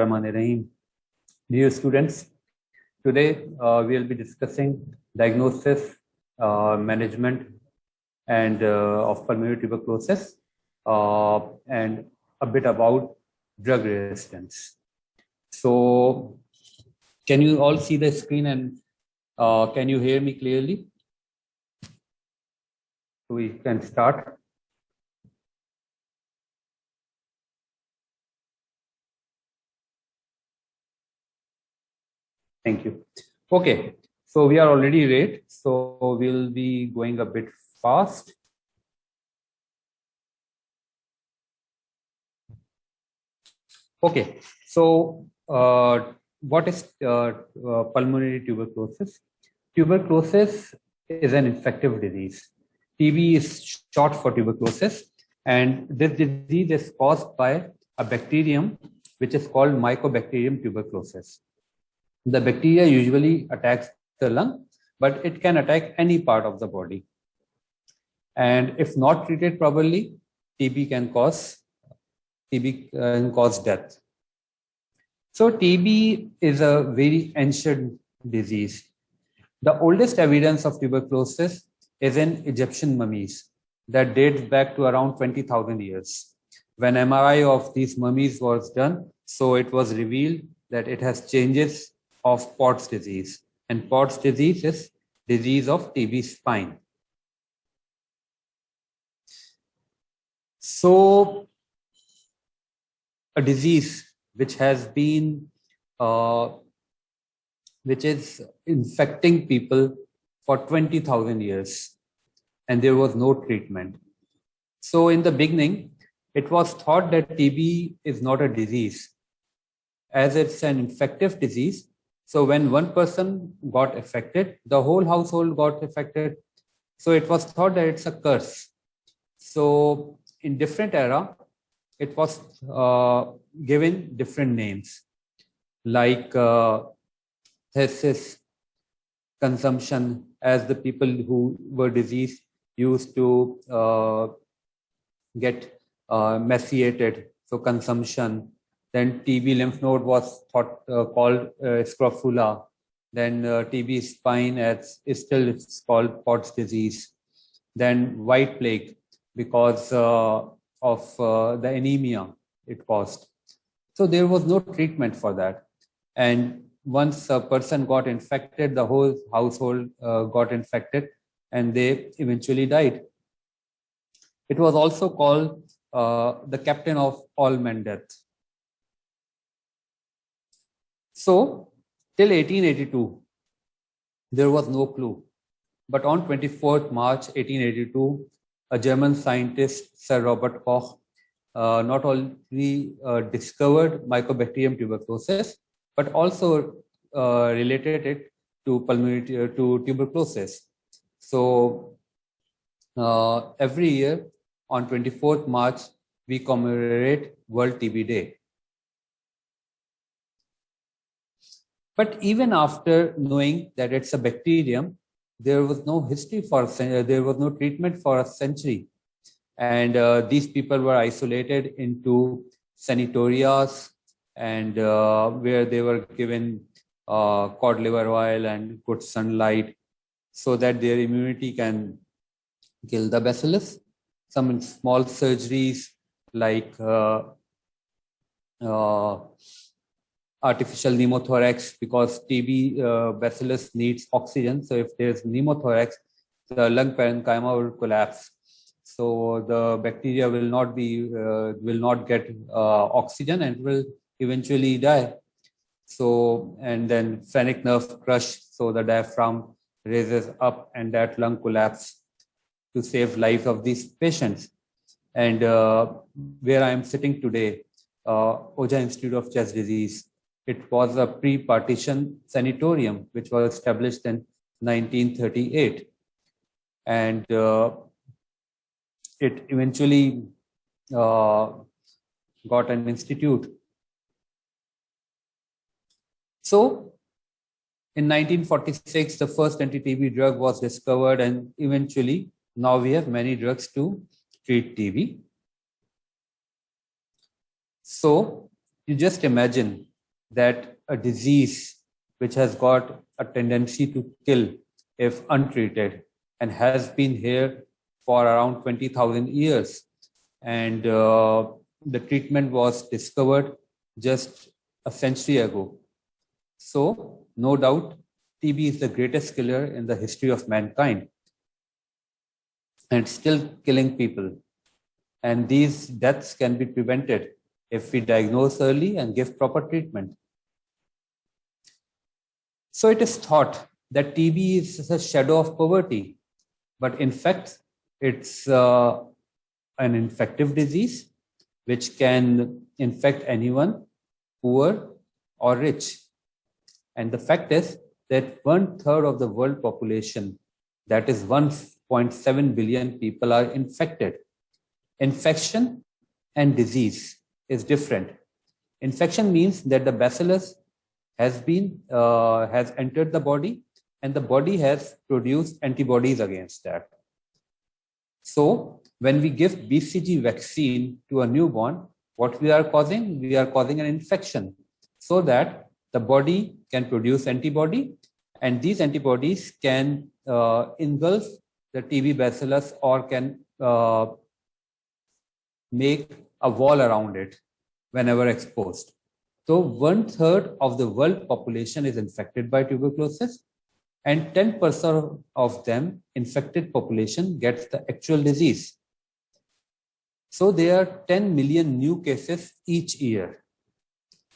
Bismillahirrahmanirrahim. Dear students, today we will be discussing diagnosis, management, and of pulmonary tuberculosis, and a bit about drug resistance. So, can you all see the screen and can you hear me clearly? So we can start. Thank you. Okay, so we are already late, so we'll be going a bit fast. Okay, so what is pulmonary tuberculosis? Tuberculosis is an infective disease. TB is short for tuberculosis, and this disease is caused by a bacterium which is called Mycobacterium tuberculosis. The bacteria usually attacks the lung, but it can attack any part of the body. And if not treated properly, TB can cause death. So TB is a very ancient disease. The oldest evidence of tuberculosis is in Egyptian mummies that dates back to around 20,000 years. When MRI of these mummies was done, so it was revealed that it has changes of Pott's disease, and Pott's disease is disease of TB spine. So a disease which has been which is infecting people for 20,000 years, and there was no treatment. So in the beginning, it was thought that TB is not a disease, as it's an infective disease. So when one person got affected, the whole household got affected. So it was thought that it's a curse. So in different era, it was given different names like thesis, consumption, as the people who were diseased used to get emaciated, so consumption. Then TB lymph node was called scrofula. Then TB spine is still it's called Pott's disease. Then white plague because of the anemia it caused. So there was no treatment for that. And once a person got infected, the whole household got infected, and they eventually died. It was also called the captain of all men death. So till 1882, there was no clue. But on 24th March 1882, a German scientist, Sir Robert Koch, not only discovered Mycobacterium tuberculosis, but also related it to pulmonary tuberculosis. So every year on 24th March, we commemorate World TB Day. But even after knowing that it's a bacterium, there was no history for there was no treatment for a century, and these people were isolated into sanatorias, and where they were given cod liver oil and good sunlight, so that their immunity can kill the bacillus. Some small surgeries like artificial pneumothorax, because TB bacillus needs oxygen. So if there's pneumothorax, the lung parenchyma will collapse. So the bacteria will not get oxygen and will eventually die. So, and then phrenic nerve crush, so the diaphragm raises up and that lung collapse to save life of these patients. And where I am sitting today, Oja Institute of Chest Disease, it was a pre-partition sanatorium which was established in 1938, and it eventually got an institute. So in 1946, the first anti-TB drug was discovered, and eventually now we have many drugs to treat TB. So you just imagine that a disease which has got a tendency to kill if untreated and has been here for around 20,000 years. And the treatment was discovered just a century ago. So, no doubt, TB is the greatest killer in the history of mankind and still killing people. And these deaths can be prevented if we diagnose early and give proper treatment. So it is thought that TB is a shadow of poverty, but in fact, it's an infective disease which can infect anyone, poor or rich. And the fact is that 1/3 of the world population, that is 1.7 billion people, are infected. Infection and disease is different. Infection means that the bacillus has entered the body and the body has produced antibodies against that. So when we give BCG vaccine to a newborn, what we are causing? We are causing an infection so that the body can produce antibody, and these antibodies can engulf the TB bacillus or can make a wall around it whenever exposed. So 1/3 of the world population is infected by tuberculosis, and 10% of them infected population gets the actual disease. So there are 10 million new cases each year.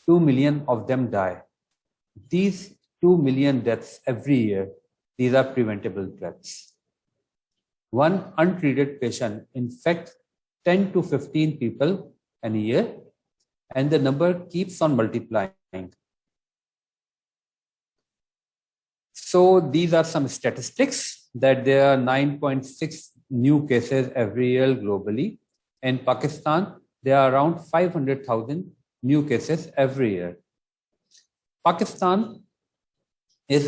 2 million of them die. These 2 million deaths every year, these are preventable deaths. One untreated patient infects 10 to 15 people in a year, and the number keeps on multiplying. So these are some statistics that there are 9.6 new cases every year globally. In Pakistan, there are around 500,000 new cases every year. Pakistan is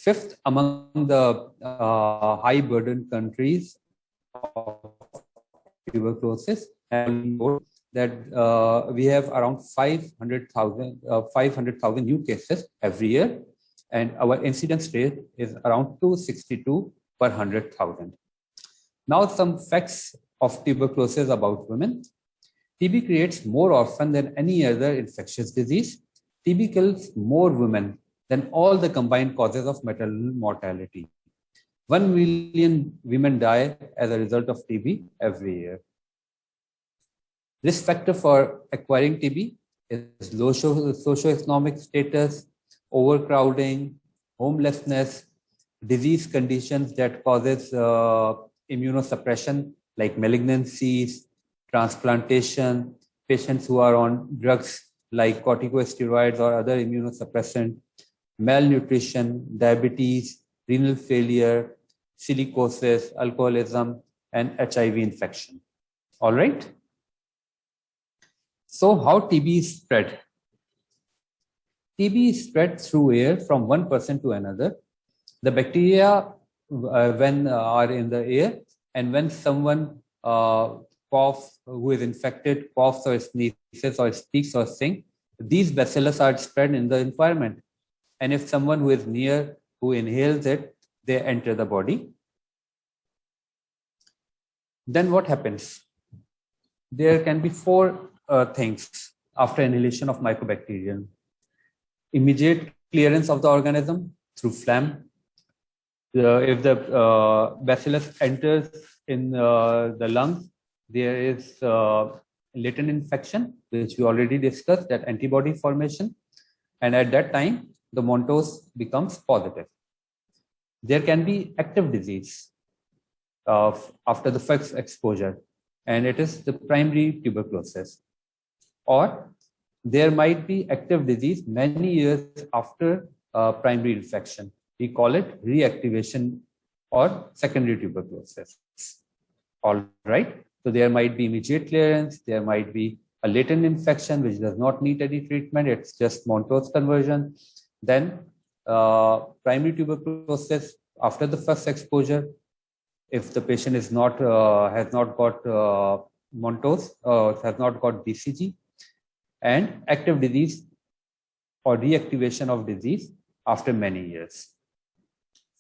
fifth among the high burden countries of tuberculosis, and that we have around 500,000 new cases every year, and our incidence rate is around 262 per 100,000. Now some facts of tuberculosis about women. TB creates more orphans than any other infectious disease. TB kills more women than all the combined causes of maternal mortality. 1 million women die as a result of TB every year. Risk factor for acquiring TB is low socioeconomic status, overcrowding, homelessness, disease conditions that causes immunosuppression like malignancies, transplantation, patients who are on drugs like corticosteroids or other immunosuppressant, malnutrition, diabetes, renal failure, silicosis, alcoholism, and HIV infection. All right. So how TB is spread? TB is spread through air from one person to another. The bacteria when are in the air, and when someone coughs, who is infected, coughs or sneezes or speaks or sings, these bacillus are spread in the environment. And if someone who is near, who inhales it, they enter the body. Then what happens? There can be four things after inhalation of mycobacterium. Immediate clearance of the organism through phlegm. If the bacillus enters in the lungs, there is latent infection, which we already discussed, that antibody formation. And at that time, the Montos becomes positive. There can be active disease after the first exposure, and it is the primary tuberculosis. Or there might be active disease many years after primary infection. We call it reactivation or secondary tuberculosis. All right. So there might be immediate clearance. There might be a latent infection which does not need any treatment. It's just Montos conversion. Then primary tuberculosis after the first exposure, if the patient is not has not got Montos, has not got BCG, and active disease or reactivation of disease after many years.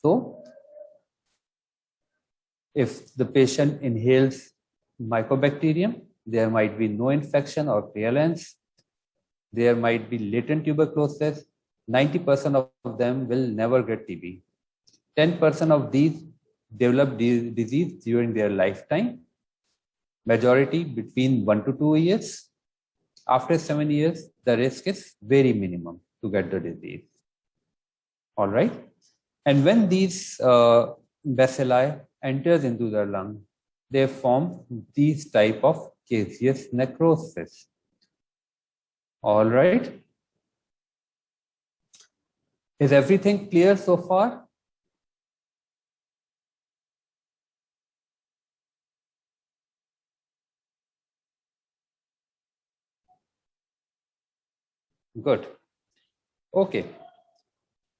So if the patient inhales Mycobacterium, there might be no infection or prevalence. There might be latent tuberculosis. 90% of them will never get TB. 10% of these develop disease during their lifetime. Majority between 1 to 2 years. After 7 years, the risk is very minimum to get the disease. All right. And when these bacilli enters into the lung, they form these type of caseous necrosis. All right. Is everything clear so far? Good. Okay.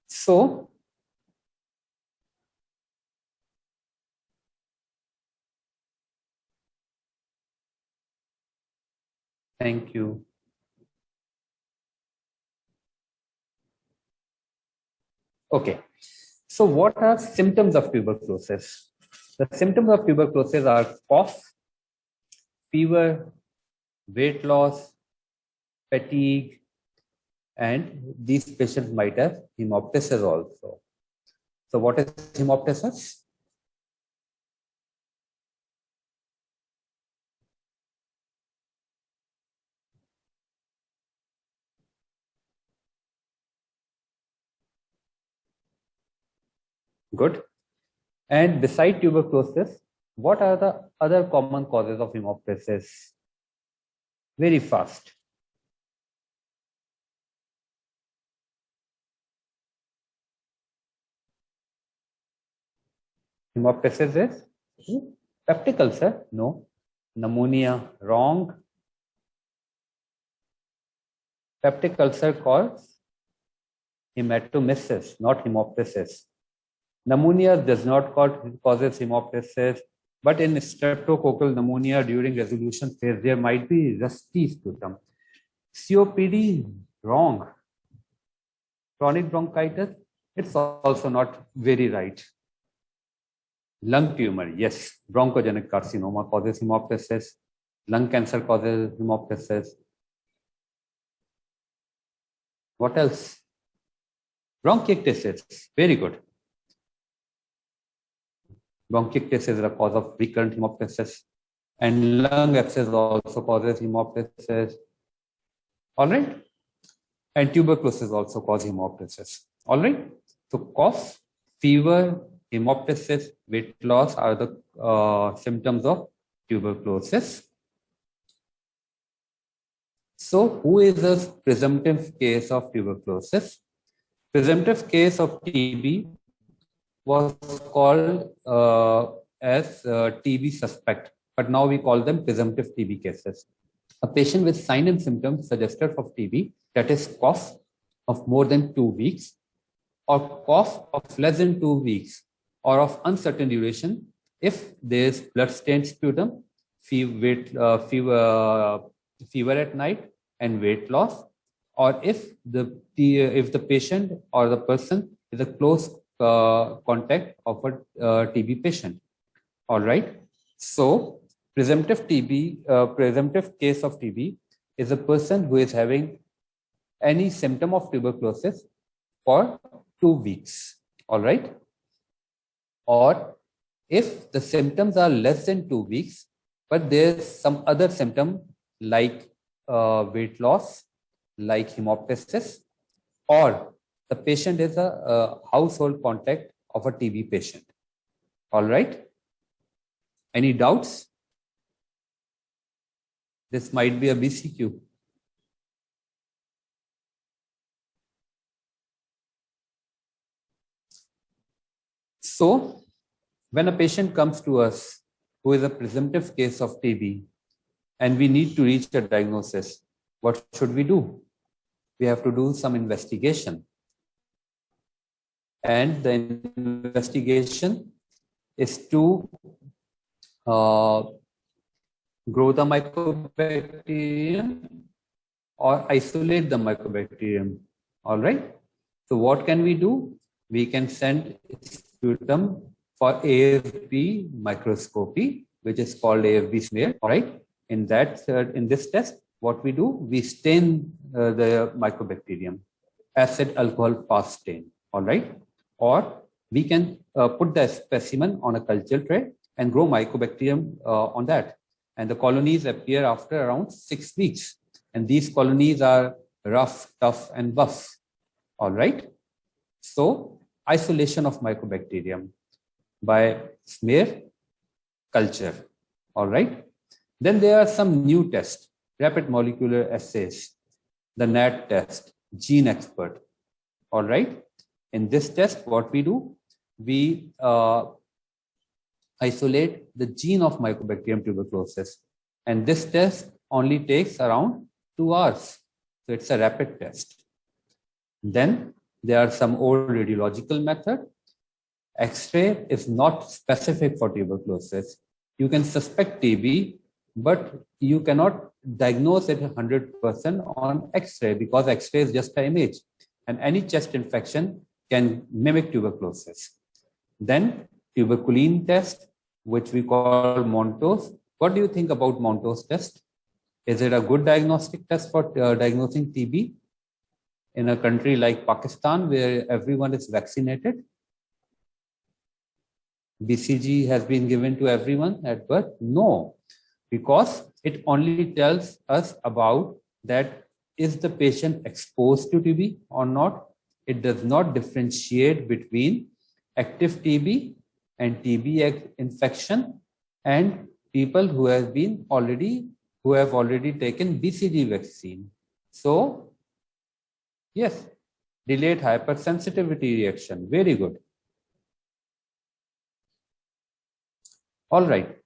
So thank you. Okay. So what are symptoms of tuberculosis? The symptoms of tuberculosis are cough, fever, weight loss, fatigue, and these patients might have hemoptysis also. So what is hemoptysis? Good. And beside tuberculosis, what are the other common causes of hemoptysis? Very fast. Hemoptysis is peptic ulcer? No. Pneumonia? Wrong. Peptic ulcer causes hematemesis, not hemoptysis. Pneumonia does not causes hemoptysis, but in streptococcal pneumonia during resolution phase, there might be rusty sputum. COPD, wrong. Chronic bronchitis, it's also not very right. Lung tumor, yes. Bronchogenic carcinoma causes hemoptysis. Lung cancer causes hemoptysis. What else? Bronchiectasis, very good. Bronchiectasis is a cause of recurrent hemoptysis, and lung abscess also causes hemoptysis. All right. And tuberculosis also causes hemoptysis. All right. So cough, fever, hemoptysis, weight loss are the symptoms of tuberculosis. So who is a presumptive case of tuberculosis? Presumptive case of TB was called as TB suspect, but now we call them presumptive TB cases. A patient with sign and symptoms suggested of TB, that is cough of more than 2 weeks, or cough of less than 2 weeks, or of uncertain duration, if there is blood-stained sputum, fever at night, and weight loss, or if the patient or the person is a close contact of a TB patient. All right. So presumptive case of TB is a person who is having any symptom of tuberculosis for 2 weeks. All right. Or if the symptoms are less than 2 weeks, but there's some other symptom like weight loss, like hemoptysis, or the patient is a household contact of a TB patient. All right. Any doubts? This might be a BCQ. So when a patient comes to us who is a presumptive case of TB and we need to reach a diagnosis, what should we do? We have to do some investigation. And the investigation is to grow the mycobacterium or isolate the mycobacterium. All right. So what can we do? We can send sputum for AFB microscopy, which is called AFB smear. All right. In this test, what we do, we stain the mycobacterium, acid alcohol fast stain. All right. Or we can put the specimen on a culture tray and grow mycobacterium on that. And the colonies appear after around 6 weeks. And these colonies are rough, tough, and buff. All right. So isolation of mycobacterium by smear culture. All right. Then there are some new tests, rapid molecular assays, the NAT test, Gene Expert. All right. In this test, what we do, we isolate the gene of Mycobacterium tuberculosis. And this test only takes around 2 hours. So it's a rapid test. Then there are some old radiological methods. X-ray is not specific for tuberculosis. You can suspect TB, but you cannot diagnose it 100% on X-ray because X-ray is just an image. And any chest infection can mimic tuberculosis. Then tuberculin test, which we call Montos. What do you think about Montos test? Is it a good diagnostic test for diagnosing TB in a country like Pakistan where everyone is vaccinated? BCG has been given to everyone at birth? No, because it only tells us about that is the patient exposed to TB or not. It does not differentiate between active TB and TB infection and people who have already taken BCG vaccine. So yes, delayed hypersensitivity reaction, very good. All right.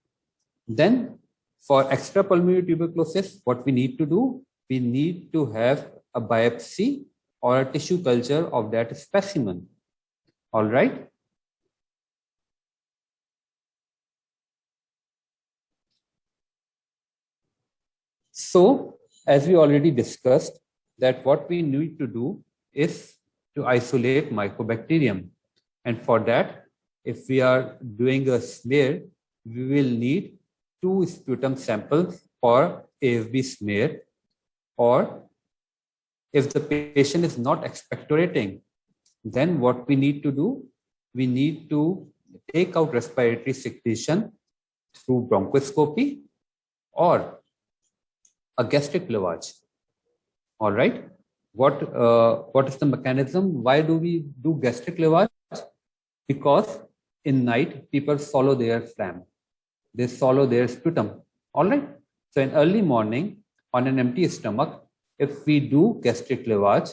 Then for extrapulmonary tuberculosis, what we need to do, we need to have a biopsy or a tissue culture of that specimen. All right. So as we already discussed, that what we need to do is to isolate mycobacterium. And for that, if we are doing a smear, we will need 2 sputum samples for AFB smear. Or if the patient is not expectorating, then what we need to do, we need to take out respiratory secretion through bronchoscopy or a gastric lavage. All right. What is the mechanism? Why do we do gastric lavage? Because in night, people swallow their phlegm. They swallow their sputum. All right. So in early morning, on an empty stomach, if we do gastric lavage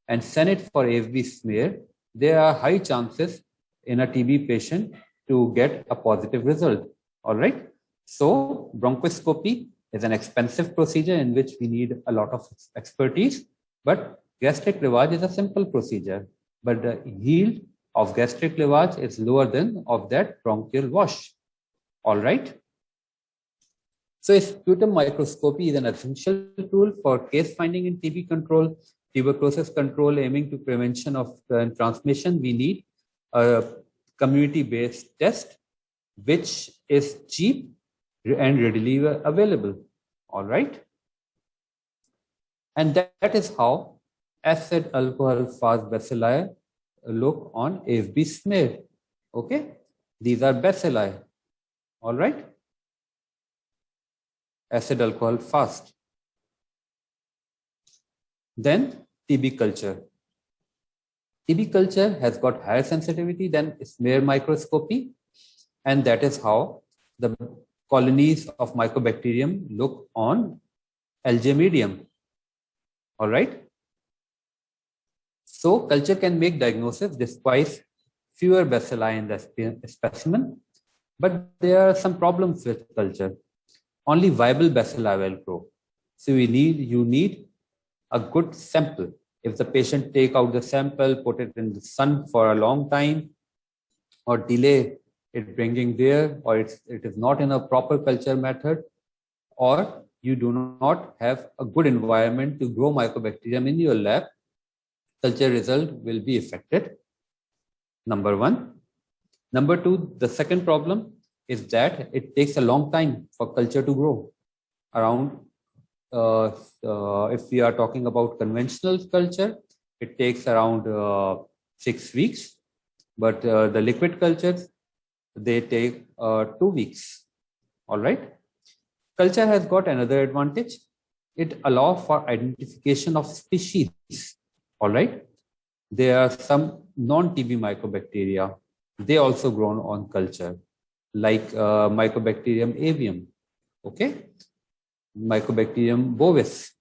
and send it for AFB smear, there are high chances in a TB patient to get a positive result. All right. So bronchoscopy is an expensive procedure in which we need a lot of expertise, but gastric lavage is a simple procedure, but the yield of gastric lavage is lower than of that bronchial wash. All right. So sputum microscopy is an essential tool for case finding in TB control, tuberculosis control, aiming to prevention of transmission. We need a community-based test, which is cheap and readily available. All right. And that is how acid alcohol fast bacilli look on AFB smear. Okay. These are bacilli. All right. Acid alcohol fast. Then TB culture. TB culture has got higher sensitivity than smear microscopy, and that is how the colonies of mycobacterium look on LJ medium. All right. So culture can make diagnosis despite fewer bacilli in the specimen, but there are some problems with culture. Only viable bacilli will grow. So you need a good sample. If the patient take out the sample, put it in the sun for a long time, or delay it bringing there, or it is not in a proper culture method, or you do not have a good environment to grow mycobacterium in your lab, culture result will be affected. Number one. Number two, the second problem is that it takes a long time for culture to grow. Around, if we are talking about conventional culture, it takes around 6 weeks. But the liquid cultures, they take 2 weeks. All right. Culture has got another advantage. It allows for identification of species. All right. There are some non-TB mycobacteria. They also grown on culture, like Mycobacterium avium, okay, Mycobacterium bovis.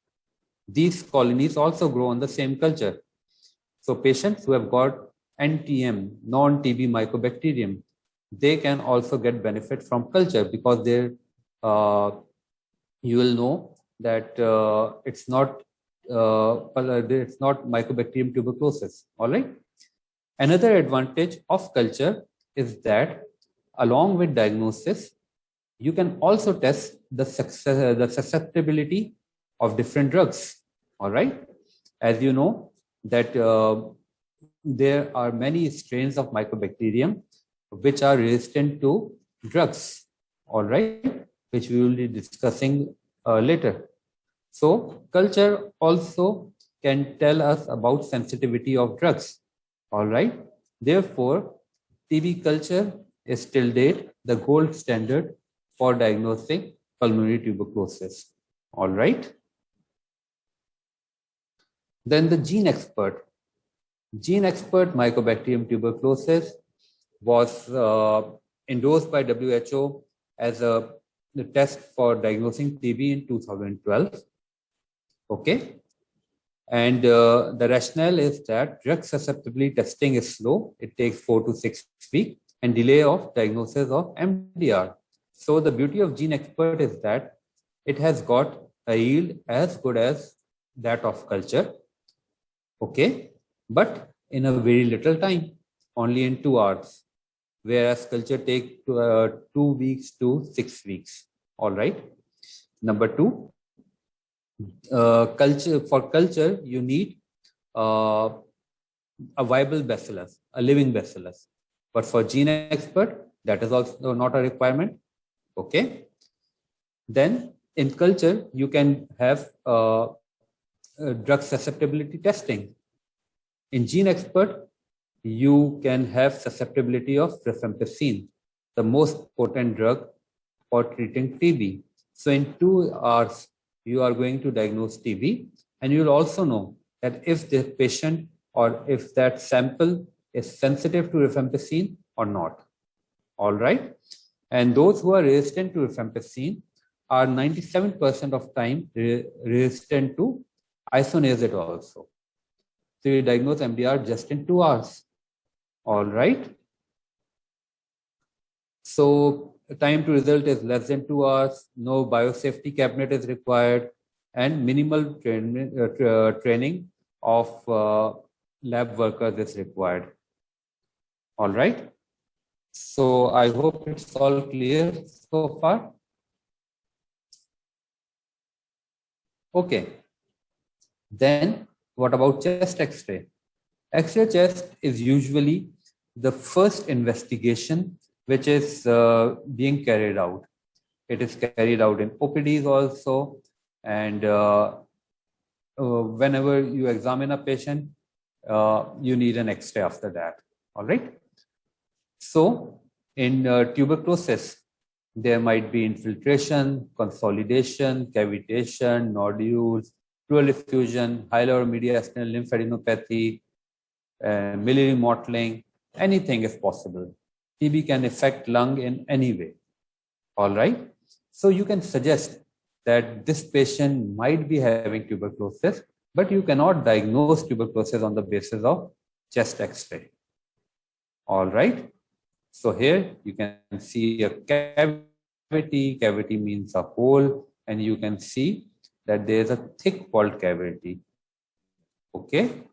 These colonies also grow on the same culture. So patients who have got NTM, non-TB mycobacterium, they can also get benefit from culture because they, you will know that it's not Mycobacterium tuberculosis. All right. Another advantage of culture is that along with diagnosis, you can also test the susceptibility of different drugs. All right. As you know that there are many strains of mycobacterium which are resistant to drugs. All right, which we will be discussing later. So culture also can tell us about sensitivity of drugs. All right. Therefore, TB culture is till date the gold standard for diagnosing pulmonary tuberculosis. All right. Then the gene expert. Gene expert Mycobacterium tuberculosis was endorsed by WHO as a test for diagnosing TB in 2012. Okay. And the rationale is that drug susceptibility testing is slow. It takes 4 to 6 weeks and delay of diagnosis of MDR. So the beauty of gene expert is that it has got a yield as good as that of culture. Okay. But in a very little time, only in 2 hours, whereas culture takes 2 weeks to 6 weeks. All right. Number two, for culture, you need a viable bacillus, a living bacillus. But for gene expert, that is also not a requirement. Okay. Then in culture, you can have drug susceptibility testing. In gene expert, you can have susceptibility of rifampicin, the most potent drug for treating TB. So in 2 hours, you are going to diagnose TB, and you will also know that if the patient or if that sample is sensitive to rifampicin or not. All right. And those who are resistant to rifampicin are 97% of time resistant to isoniazid also. So you diagnose MDR just in 2 hours. All right. So time to result is less than 2 hours. No biosafety cabinet is required, and minimal training of lab workers is required. All right. So I hope it's all clear so far. Okay. Then what about chest X-ray? X-ray chest is usually the first investigation which is being carried out. It is carried out in OPDs also, and whenever you examine a patient, you need an X-ray after that. All right. So in tuberculosis, there might be infiltration, consolidation, cavitation, nodules, pleural effusion, hilar or mediastinal lymphadenopathy, miliary mottling, anything is possible. TB can affect lung in any way. All right. So you can suggest that this patient might be having tuberculosis, but you cannot diagnose tuberculosis on the basis of chest X-ray. All right. So here you can see a cavity. Cavity means a hole, and you can see that there is a thick walled cavity. Okay.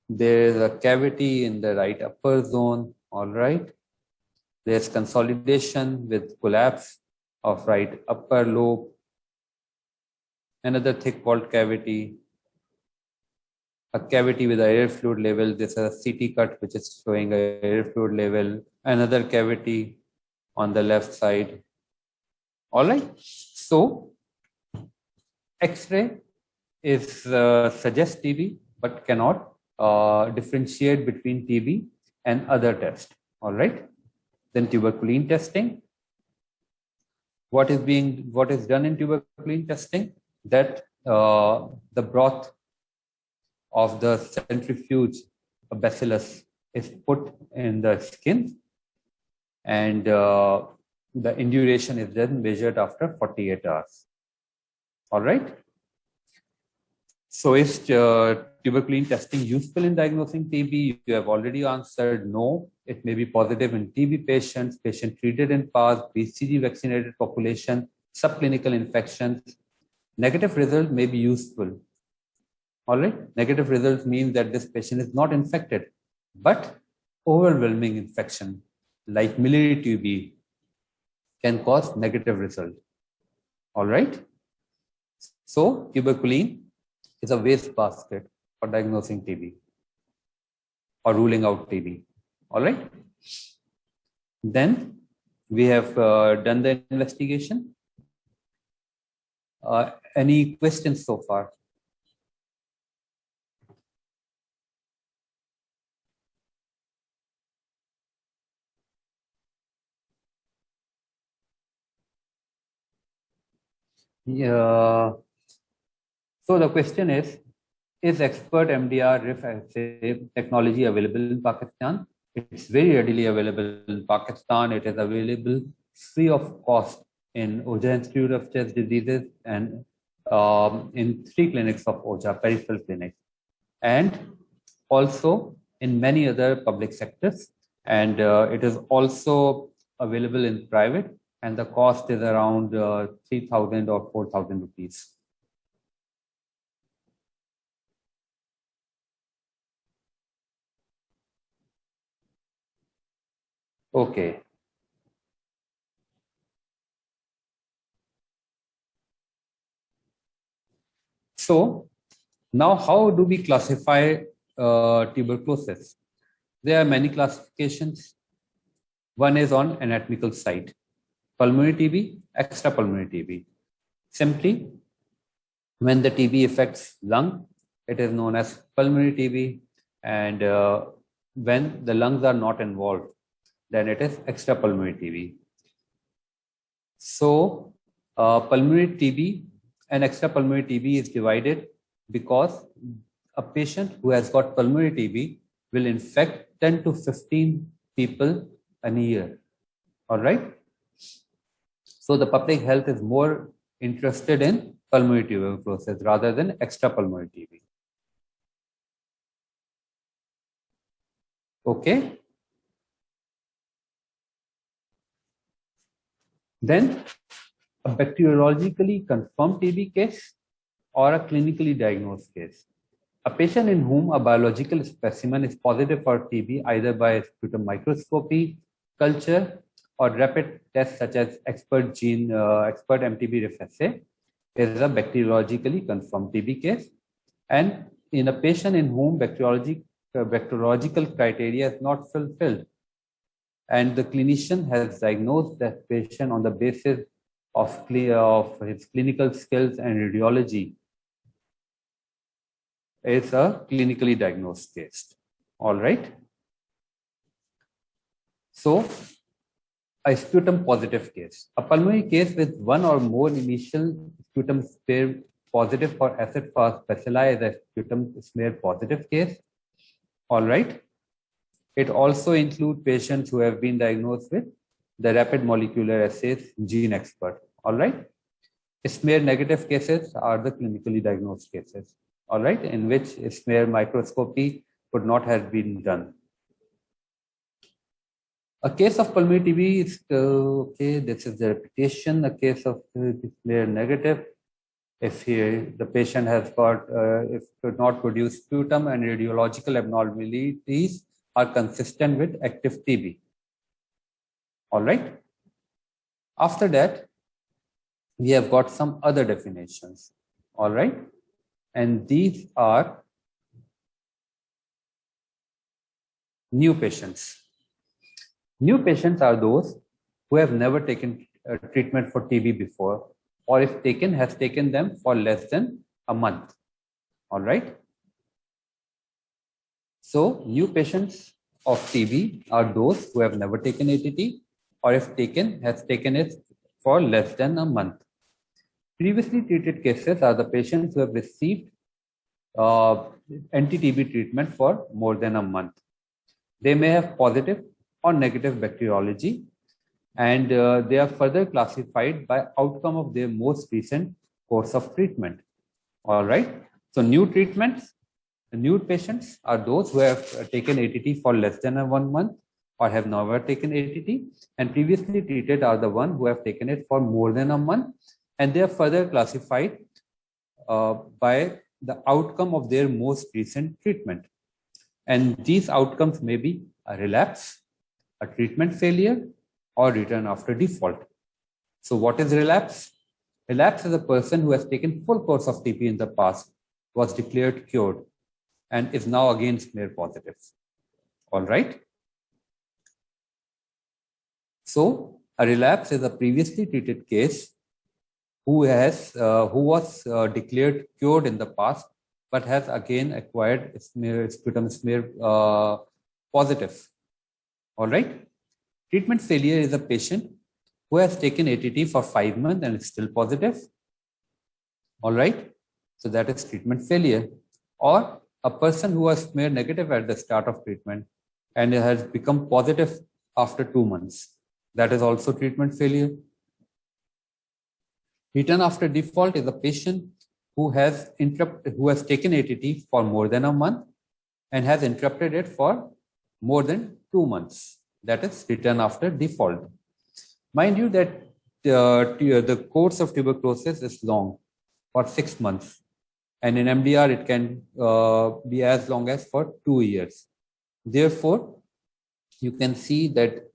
There is a cavity in the right upper zone. All right. There's consolidation with collapse of right upper lobe. another thick walled cavity, a cavity with a air fluid level. This is a CT cut which is showing a air fluid level, another cavity on the left side. All right. So X-ray is suggests TB but cannot differentiate between TB and other tests. All right. Then tuberculin testing. What is done in tuberculin testing? That the broth of the centrifuge bacillus is put in the skin, and the induration is then measured after 48 hours. All right. So is tuberculin testing useful in diagnosing TB? You have already answered no. It may be positive in TB patients, patient treated in past, BCG vaccinated population, subclinical infections. Negative result may be useful. All right. Negative results mean that this patient is not infected, but overwhelming infection like miliary TB can cause negative result. All right. So tuberculin is a waste basket for diagnosing TB or ruling out TB. All right. Then we have done the investigation. Any questions so far? Yeah. So the question is expert MDR RIF assay technology available in Pakistan? It's very readily available in Pakistan. It is available free of cost in OJA Institute of Chest Diseases and in 3 clinics of OJA, peripheral clinics, and also in many other public sectors. And it is also available in private, and the cost is around 3,000 or 4,000 rupees. Okay. So now how do we classify tuberculosis? There are many classifications. One is on anatomical side. Pulmonary TB, extrapulmonary TB. Simply, when the TB affects lung, it is known as pulmonary TB, and when the lungs are not involved, then it is extrapulmonary TB. So pulmonary TB and extrapulmonary TB is divided because a patient who has got pulmonary TB will infect 10 to 15 people in a year. All right. So the public health is more interested in pulmonary tuberculosis rather than extrapulmonary TB. Okay. Then a bacteriologically confirmed TB case or a clinically diagnosed case. A patient in whom a biological specimen is positive for TB either by sputum microscopy, culture, or rapid tests such as expert MTB RIF assay is a bacteriologically confirmed TB case. And in a patient in whom bacteriological criteria is not fulfilled, and the clinician has diagnosed that patient on the basis of his clinical skills and radiology, is a clinically diagnosed case. All right. So a sputum positive case, a pulmonary case with one or more initial sputum smear positive for acid-fast bacilli is a sputum smear positive case. All right. It also includes patients who have been diagnosed with the rapid molecular assays gene expert. All right. Smear negative cases are the clinically diagnosed cases. All right, in which smear microscopy would not have been done. A case of pulmonary TB is okay. This is the repetition. A case of smear negative, if the patient has got if could not produce sputum and radiological abnormalities are consistent with active TB. All right. After that, we have got some other definitions. All right. And these are new patients. New patients are those who have never taken treatment for TB before, or if taken, has taken them for less than a month. All right. So new patients of TB are those who have never taken ATT, or if taken, has taken it for less than a month. Previously treated cases are the patients who have received anti-TB treatment for more than a month. They may have positive or negative bacteriology, and they are further classified by outcome of their most recent course of treatment. All right. So new treatments, new patients are those who have taken ATT for less than 1 month or have never taken ATT, and previously treated are the one who have taken it for more than a month, and they are further classified by the outcome of their most recent treatment. And these outcomes may be a relapse, a treatment failure, or return after default. So what is relapse? Relapse is a person who has taken full course of TB in the past, was declared cured, and is now again smear positive. All right. So a relapse is a previously treated case who was declared cured in the past, but has again acquired sputum smear positive. All right. Treatment failure is a patient who has taken ATT for 5 months and is still positive. All right. So that is treatment failure. Or a person who was smear negative at the start of treatment and has become positive after 2 months. That is also treatment failure. Return after default is a patient who has taken ATT for more than a month and has interrupted it for more than 2 months. That is return after default. Mind you that the course of tuberculosis is long, for 6 months. And in MDR, it can be as long as for 2 years. Therefore, you can see that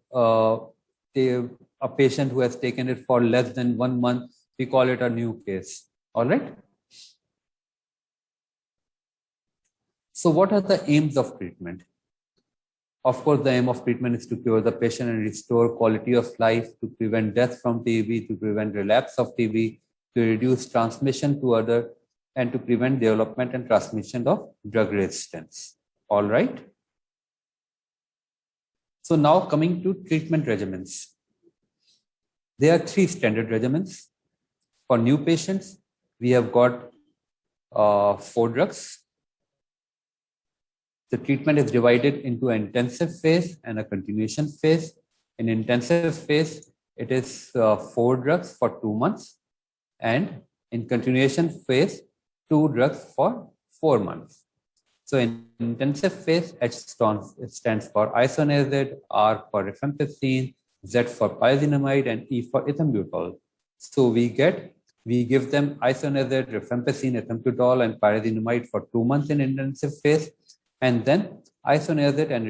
a patient who has taken it for less than 1 month, we call it a new case. All right. So what are the aims of treatment? Of course, the aim of treatment is to cure the patient and restore quality of life, to prevent death from TB, to prevent relapse of TB, to reduce transmission to others, and to prevent development and transmission of drug resistance. All right. So now coming to treatment regimens. There are 3 standard regimens. For new patients, we have got 4 drugs. The treatment is divided into an intensive phase and a continuation phase. In intensive phase, it is 4 drugs for 2 months. And in continuation phase, 2 drugs for 4 months. So in intensive phase, H stands for isoniazid, R for rifampicin, Z for pyrazinamide, and E for ethambutol. So we give them isoniazid, rifampicin, ethambutol, and pyrazinamide for 2 months in intensive phase, and then isoniazid and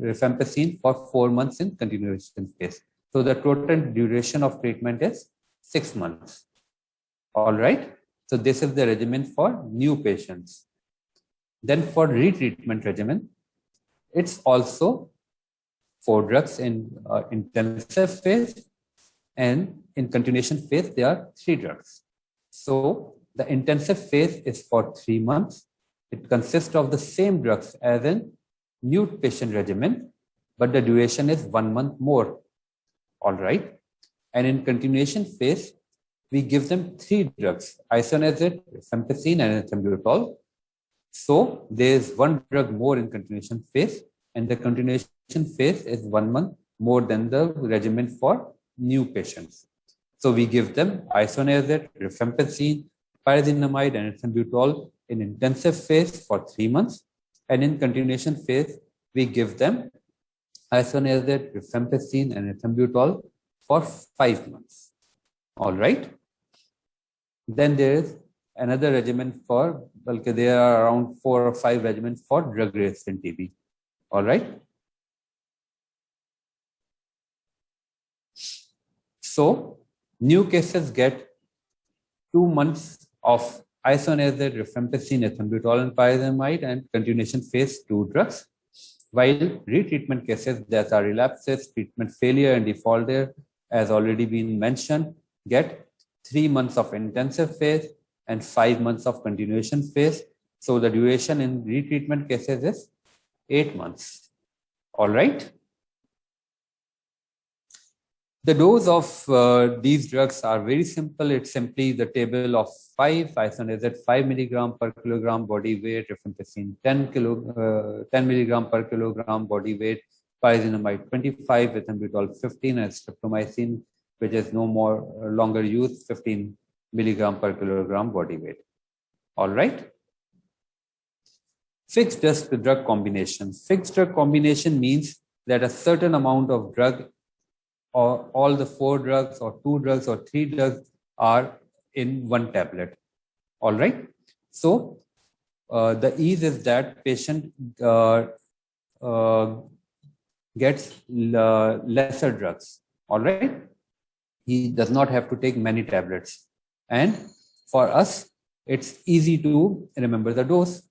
rifampicin for 4 months in continuation phase. So the total duration of treatment is 6 months. All right. So this is the regimen for new patients. Then for retreatment regimen, it's also 4 drugs in intensive phase, and in continuation phase, there are 3 drugs. So the intensive phase is for 3 months. It consists of the same drugs as in new patient regimen, but the duration is 1 month more. All right. And in continuation phase, we give them 3 drugs, isoniazid, rifampicin, and ethambutol. So there is 1 drug more in continuation phase, and the continuation phase is 1 month more than the regimen for new patients. So we give them isoniazid, rifampicin, pyrazinamide, and ethambutol in intensive phase for 3 months, and in continuation phase, we give them isoniazid, rifampicin, and ethambutol for 5 months. All right. Then there is another regimen for, well, there are around 4 or 5 regimens for drug-resistant TB. All right. So new cases get 2 months of isoniazid, rifampicin, ethambutol, and pyrazamide, and continuation phase 2 drugs. While retreatment cases that are relapses, treatment failure, and default there, as already been mentioned, get 3 months of intensive phase and 5 months of continuation phase. So the duration in retreatment cases is 8 months. All right. The dose of these drugs are very simple. It's simply the table of 5, isoniazid 5 milligram per kilogram body weight, rifampicin 10 milligram per kilogram body weight, pyrazinamide 25, ethambutol 15, and streptomycin, which is no more longer used, 15 milligram per kilogram body weight. All right. Fixed drug combination. Fixed drug combination means that a certain amount of drug, or all the 4 drugs or 2 drugs or 3 drugs, are in one tablet. All right. So the ease is that patient gets lesser drugs. All right. He does not have to take many tablets. And for us, it's easy to remember the dose.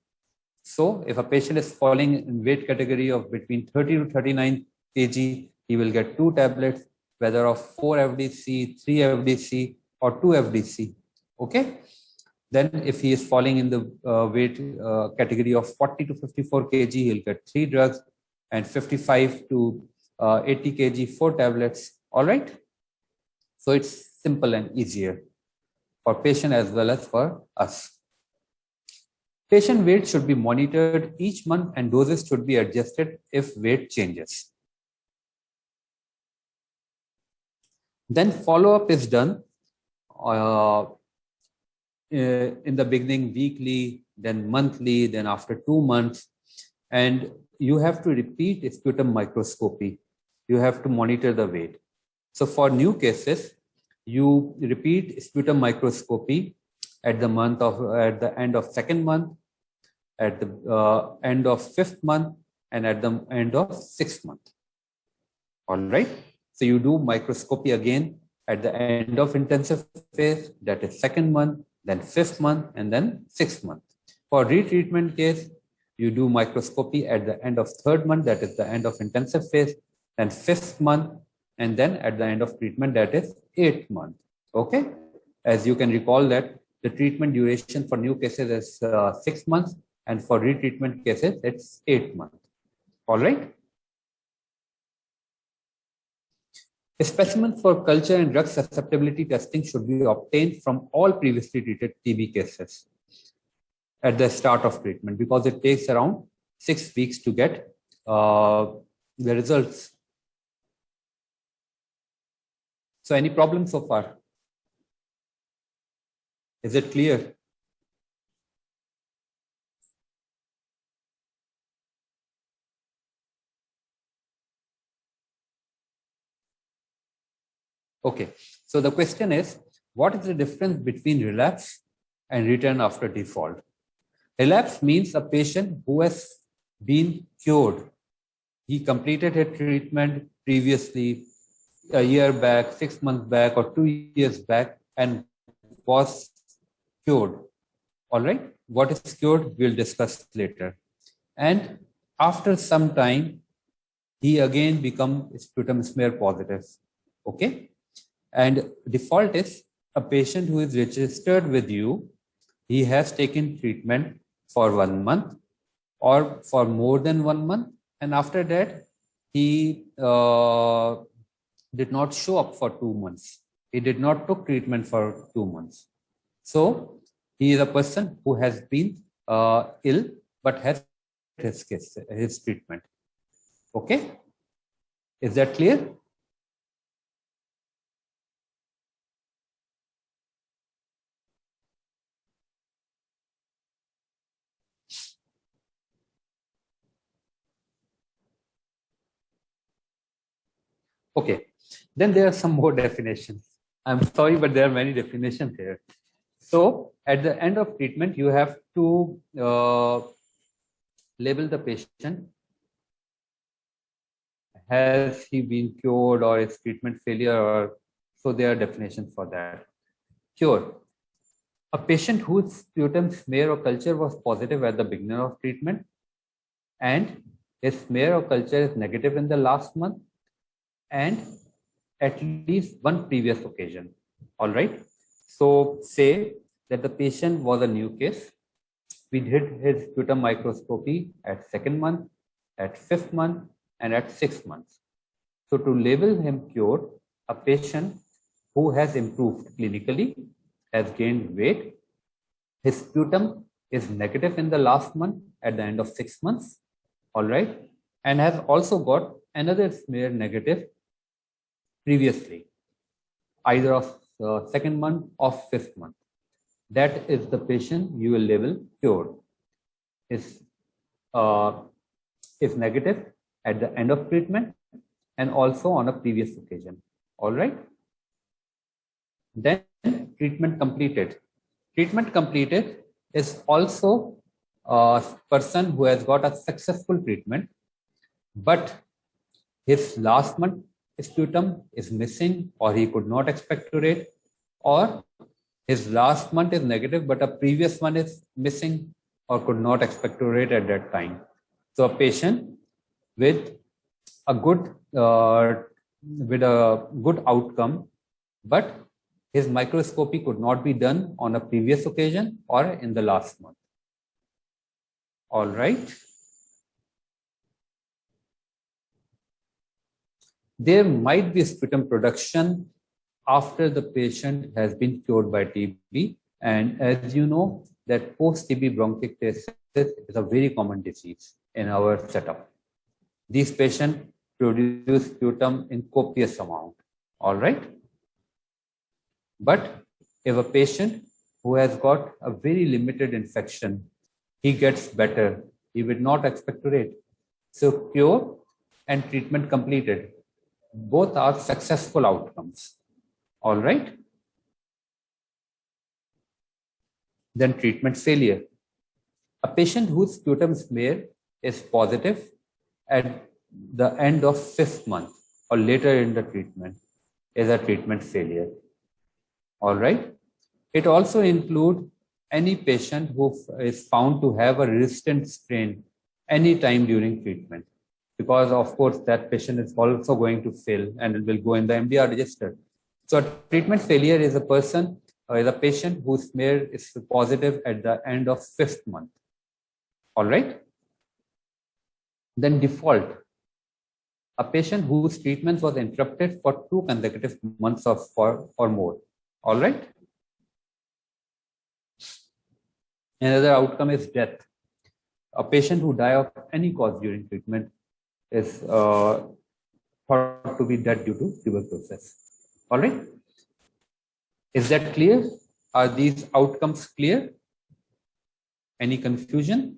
So if a patient is falling in weight category of between 30 to 39 kg, he will get 2 tablets, whether of 4 FDC, 3 FDC, or 2 FDC. Okay. Then if he is falling in the weight category of 40 to 54 kg, he'll get 3 drugs, and 55 to 80 kg, 4 tablets. All right. So it's simple and easier for patient as well as for us. Patient weight should be monitored each month, and doses should be adjusted if weight changes. Then follow-up is done in the beginning weekly, then monthly, then after 2 months. And you have to repeat sputum microscopy. You have to monitor the weight. So for new cases, you repeat sputum microscopy at the end of 2nd month, at the end of 5th month, and at the end of 6th month. All right. So you do microscopy again at the end of intensive phase, that is 2nd month, then 5th month, and then 6th month. For retreatment case, you do microscopy at the end of 3rd month, that is the end of intensive phase, then 5th month, and then at the end of treatment, that is 8th month. Okay. As you can recall that the treatment duration for new cases is 6 months, and for retreatment cases, it's 8 months. All right. A specimen for culture and drug susceptibility testing should be obtained from all previously treated TB cases at the start of treatment, because it takes around 6 weeks to get the results. So any problem so far? Is it clear? Okay, so the question is, what is the difference between relapse and return after default? Relapse means a patient who has been cured. He completed his treatment previously, a year back, 6 months back, or 2 years back, and was cured. All right, what is cured, we'll discuss later. And after some time, he again becomes sputum smear positive. Okay. And default is a patient who is registered with you. He has taken treatment for 1 month or for more than 1 month. And after that, he did not show up for 2 months. He did not took treatment for 2 months. So he is a person who has been ill, but has his treatment. Okay. Is that clear? Okay, then there are some more definitions. I'm sorry, but there are many definitions here. So at the end of treatment, you have to label the patient. Has he been cured, or is treatment failure, or so there are definitions for that. Cure. A patient whose sputum smear or culture was positive at the beginning of treatment and his smear or culture is negative in the last month and at least one previous occasion. All right. So say that the patient was a new case. We did his sputum microscopy at 2nd month, at 5th month, and at 6th month. So to label him cured, a patient who has improved clinically, has gained weight, his sputum is negative in the last month at the end of 6 months, all right, and has also got another smear negative previously, either of 2nd month or 5th month. That is the patient you will label cured. Is negative at the end of treatment and also on a previous occasion. All right. Then treatment completed. Treatment completed is also a person who has got a successful treatment, but his last month sputum is missing or he could not expectorate, or his last month is negative, but a previous one is missing or could not expectorate at that time. So a patient with a good outcome, but his microscopy could not be done on a previous occasion or in the last month. All right. There might be sputum production after the patient has been cured by TB. And as you know, that post-TB bronchiectasis is a very common disease in our setup. These patients produce sputum in copious amount, all right? But if a patient who has got a very limited infection, he gets better, he will not expectorate. So cure and treatment completed, both are successful outcomes, all right? Then treatment failure. A patient whose sputum smear is positive at the end of 5th month or later in the treatment is a treatment failure. All right. It also includes any patient who is found to have a resistant strain any time during treatment, because of course that patient is also going to fail and it will go in the MDR register. So a treatment failure is a person or is a patient whose smear is positive at the end of 5th month. All right. Then default. A patient whose treatment was interrupted for 2 consecutive months or more. All right. Another outcome is death. A patient who died of any cause during treatment is thought to be dead due to tuberculosis. All right. Is that clear? Are these outcomes clear? Any confusion?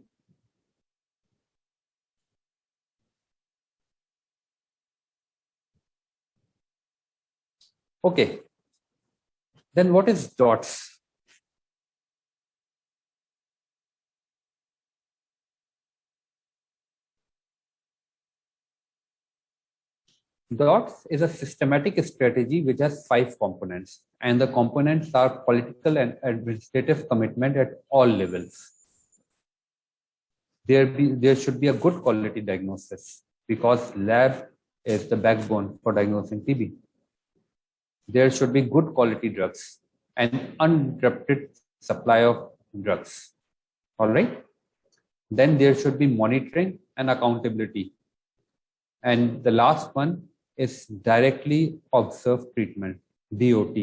Okay. Then what is DOTS? DOTS is a systematic strategy which has 5 components, and the components are political and administrative commitment at all levels. There should be a good quality diagnosis because lab is the backbone for diagnosing TB. There should be good quality drugs and uninterrupted supply of drugs. All right. Then there should be monitoring and accountability. And the last one is directly observed treatment, DOT.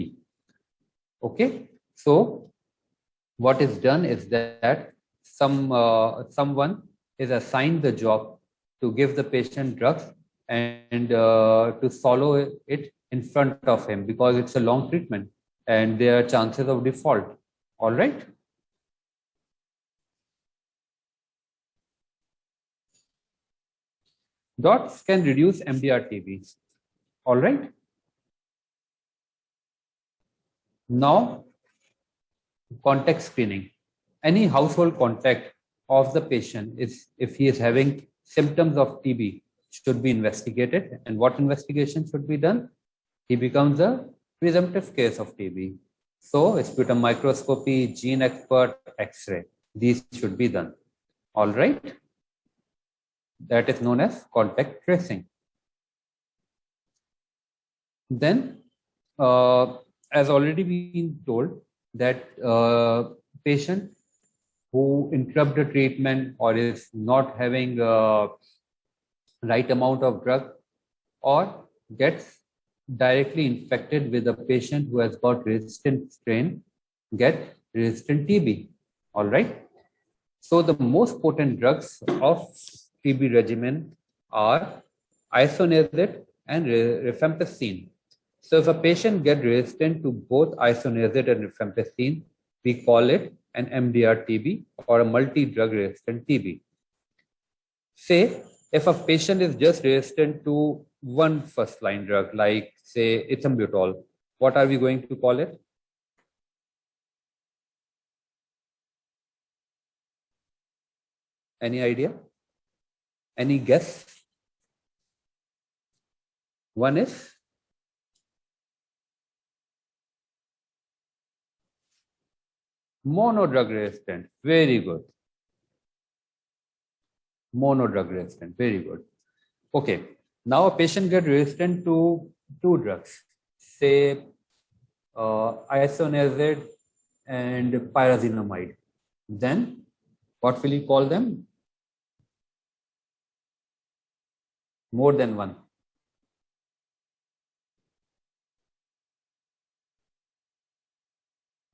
Okay. So what is done is that someone is assigned the job to give the patient drugs and to follow it in front of him, because it's a long treatment and there are chances of default. All right. DOTS can reduce MDR TB. All right. Now, contact screening. Any household contact of the patient is, if he is having symptoms of TB, should be investigated. And what investigation should be done? He becomes a presumptive case of TB. So sputum microscopy, gene expert, X-ray, these should be done. All right. That is known as contact tracing. Then, as already been told, that patient who interrupt the treatment or is not having right amount of drug or gets directly infected with a patient who has got resistant strain get resistant TB. All right. So the most potent drugs of TB regimen are isoniazid and rifampicin. So if a patient gets resistant to both isoniazid and rifampicin, we call it an MDR TB or a multi-drug resistant TB. Say if a patient is just resistant to one first-line drug, like say ethambutol, what are we going to call it? Any idea? Any guess? One is monodrug resistant. Very good. Monodrug resistant. Very good. Okay. Now a patient gets resistant to two drugs, say isoniazid and pyrazinamide. Then what will you call them? More than one.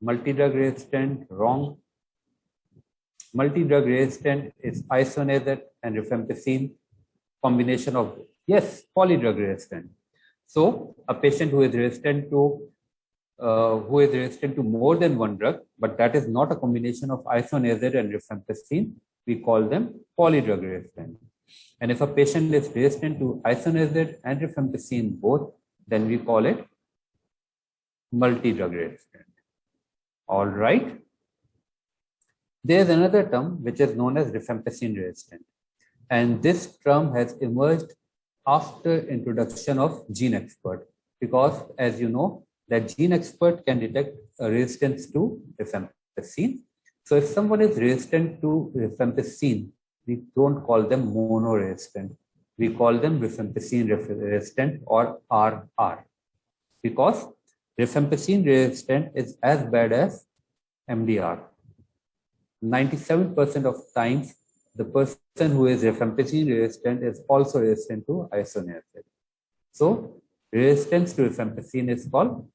Multi-drug resistant, wrong. Multi-drug resistant is isoniazid and rifampicin combination of, yes, polydrug resistant. So a patient who is resistant to more than one drug, but that is not a combination of isoniazid and rifampicin, we call them polydrug resistant. And if a patient is resistant to isoniazid and rifampicin both, then we call it multi-drug resistant. All right. There is another term which is known as rifampicin resistant. And this term has emerged after introduction of gene expert, because as you know that gene expert can detect a resistance to rifampicin. So if someone is resistant to rifampicin, we don't call them mono-resistant. We call them rifampicin resistant or RR, because rifampicin resistant is as bad as MDR. 97% of times, the person who is rifampicin resistant is also resistant to isoniazid. So resistance to rifampicin is called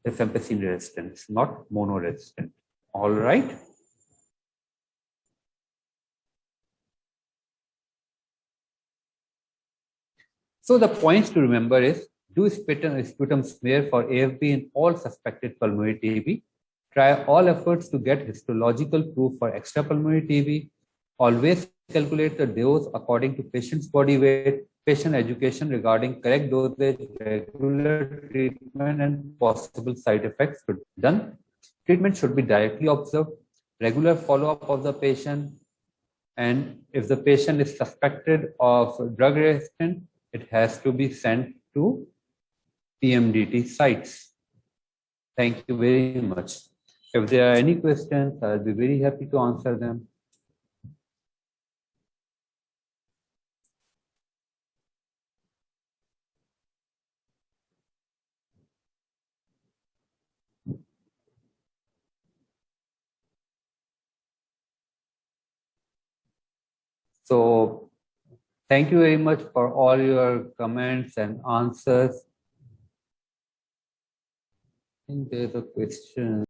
rifampicin resistance, not mono-resistant. All right. So the points to remember is, do sputum smear for AFB in all suspected pulmonary TB. Try all efforts to get histological proof for extrapulmonary TB. Always calculate the dose according to patient's body weight. Patient education regarding correct dosage, regular treatment, and possible side effects should be done. Treatment should be directly observed. Regular follow-up of the patient. And if the patient is suspected of drug resistant, it has to be sent to PMDT sites. Thank you very much. If there are any questions, I'll be very happy to answer them. So thank you very much for all your comments and answers. I think there's a question.